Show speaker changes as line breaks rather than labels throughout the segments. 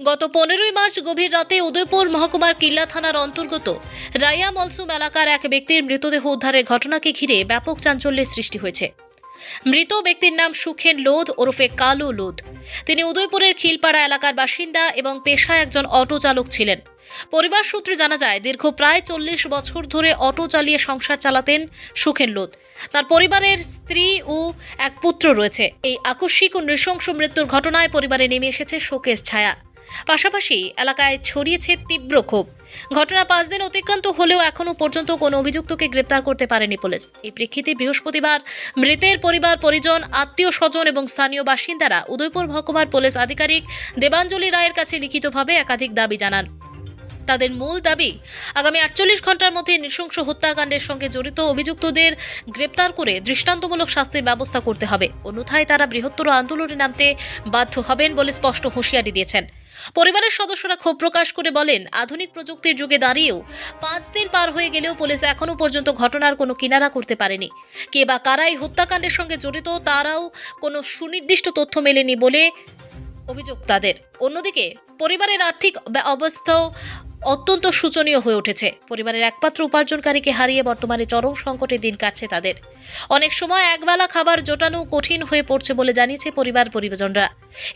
গত 15ই মার্চ গভীর রাতে উদয়পুর মহকুমার কিল্লা থানার অন্তর্গত রায়া মলসুম এলাকার এক ব্যক্তির মৃতদেহ উদ্ধারের ঘটনাকে ঘিরে ব্যাপক চাঞ্চল্যের সৃষ্টি হয়েছে। মৃত ব্যক্তির নাম সুখেন লোধ ওরফে কালু লোধ। তিনি উদয়পুরের খিলপাড়া এলাকার বাসিন্দা এবং পেশায় একজন অটো চালক ছিলেন। পরিবার সূত্রে জানা যায়, দীর্ঘ প্রায় 40 বছর ধরে অটো চালিয়ে সংসার চালাতেন সুখেন লোধ। তার পরিবারের স্ত্রী ও এক পুত্র রয়েছে। এই আকস্মিক ও নৃশংস মৃত্যুর ঘটনায় পরিবারে নেমে এসেছে শোকের ছায়া। পাশাপাশি এলাকায় ছড়িয়েছে তীব্র ক্ষোভ। ঘটনা 5 দিন অতিক্রান্ত হলেও এখনো পর্যন্ত কোনো অভিযুক্তকে গ্রেপ্তার করতে পারেনি পুলিশ। এই প্রেক্ষিতে বৃহস্পতিবার মৃতের পরিবার, পরিজন, আত্মীয় স্বজন এবং স্থানীয় বাসিন্দারা উদয়পুর মহকুমার পুলিশ আধিকারিক দেবাঞ্জলি রায়ের কাছে লিখিতভাবে একাধিক দাবি জানান। তাদের মূল দাবি, আগামী 48 ঘন্টার মধ্যে নৃশংস হত্যাকাণ্ডের সঙ্গে জড়িত অভিযুক্তদের গ্রেপ্তার করে দৃষ্টান্তমূলক শাস্তির ব্যবস্থা করতে হবে। অন্যথায় তারা বৃহত্তর আন্দোলনে নামতে বাধ্য হবেন বলে স্পষ্ট হুঁশিয়ারি দিয়েছেন। পরিবারের সদস্যরা ক্ষোভ প্রকাশ করে বলেন, আধুনিক প্রযুক্তির যুগে দাঁড়িয়েও 5 দিন পার হয়ে গেলেও পুলিশ এখনো পর্যন্ত ঘটনার কোনো কিনারা করতে পারেনি। কে বা কারা এই হত্যাকাণ্ডের সঙ্গে জড়িত তারাও কোনো সুনির্দিষ্ট তথ্য মেলেনি বলে অভিযোগ তাদের। অন্যদিকে পরিবারের আর্থিক অবস্থাও অত্যন্ত শোচনীয় হয়ে উঠেছে। পরিবারের একমাত্র উপার্জনকারীকে হারিয়ে বর্তমানে চরম সংকটে দিন কাটছে তাদের। অনেক সময় একবেলা খাবার জোটানো কঠিন হয়ে পড়ছে বলে জানিয়েছে পরিবারজনরা।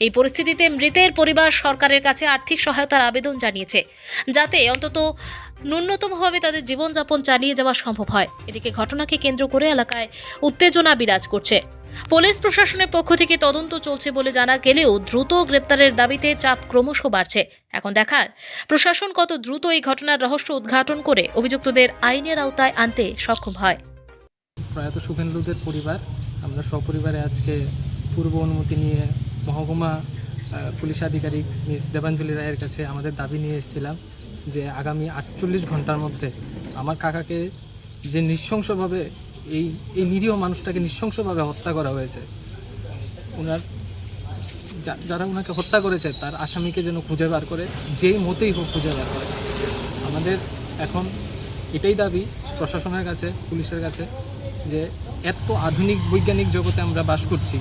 এই পরিস্থিতিতে মৃতের পরিবার সরকারের কাছে আর্থিক সহায়তার আবেদন জানিয়েছে, যাতে অন্তত ন্যূনতমভাবে তাদের জীবনযাপন চালিয়ে যাওয়া সম্ভব হয়। এদিকে ঘটনাকে কেন্দ্র করে এলাকায় উত্তেজনা বিরাজ করছে। পুলিশ প্রশাসনের পক্ষ থেকে তদন্ত চলছে বলে জানা গেলেও দ্রুত গ্রেপ্তারের দাবিতে চাপ ক্রমশ বাড়ছে। এখন দেখার, প্রশাসন কত দ্রুত এই ঘটনার রহস্য উদ্ঘাটন করে অভিযুক্তদের আইনের আওতায় আনতে সক্ষম হয়।
প্রয়াত সুখেন লোধের পরিবার, আমরা সপরিবারে আজকে পূর্ব অনুমতি নিয়ে মহকুমা পুলিশ আধিকারিক মিস দেবাঞ্জলি রায়ের কাছে আমাদের দাবি নিয়ে এসেছিলাম যে আগামী 48 ঘন্টার মধ্যে আমার কাকাকে যে নৃশংসভাবে এই নিরীহ মানুষটাকে নৃশংসভাবে হত্যা করা হয়েছে, যারা ওনাকে হত্যা করেছে তার আসামিকে যেন খুঁজে বার করে, যেই মতেই হোক খুঁজে বার করে। আমাদের এখন এটাই দাবি প্রশাসনের কাছে, পুলিশের কাছে, যে এত আধুনিক বৈজ্ঞানিক জগতে আমরা বাস করছি,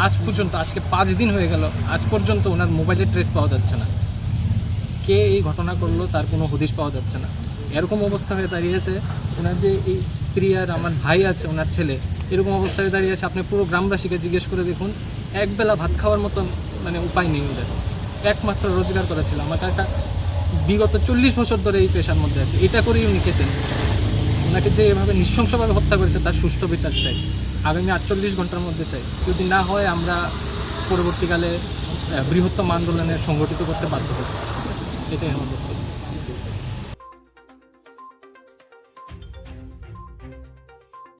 আজ পর্যন্ত আজকে 5 দিন হয়ে গেল, আজ পর্যন্ত ওনার মোবাইলের ট্রেস পাওয়া যাচ্ছে না। কে এই ঘটনা করলো তার কোনো হদিশ পাওয়া যাচ্ছে না। এরকম অবস্থা হয়ে দাঁড়িয়েছে, ওনার যে এই স্ত্রী আর আমার ভাই আছে, ওনার ছেলে, এরকম অবস্থা হয়ে দাঁড়িয়েছে। আপনি পুরো গ্রামবাসীকে জিজ্ঞেস করে দেখুন, একবেলা ভাত খাওয়ার মতন উপায় নেই ওদের। একমাত্র রোজগার করা ছিল। আমার কাকা বিগত 40 বছর ধরে এই পেশার মধ্যে আছে, এটা করেই উনি খেতেন। ওনাকে যে এভাবে নৃশংসভাবে হত্যা করেছে তার সুষ্ঠু বিচার চাই, আগামী 48 ঘন্টার মধ্যে চাই। যদি না হয় আমরা পরবর্তীকালে বৃহত্তম আন্দোলনে সংগঠিত করতে বাধ্য হব। এটাই আমাদের।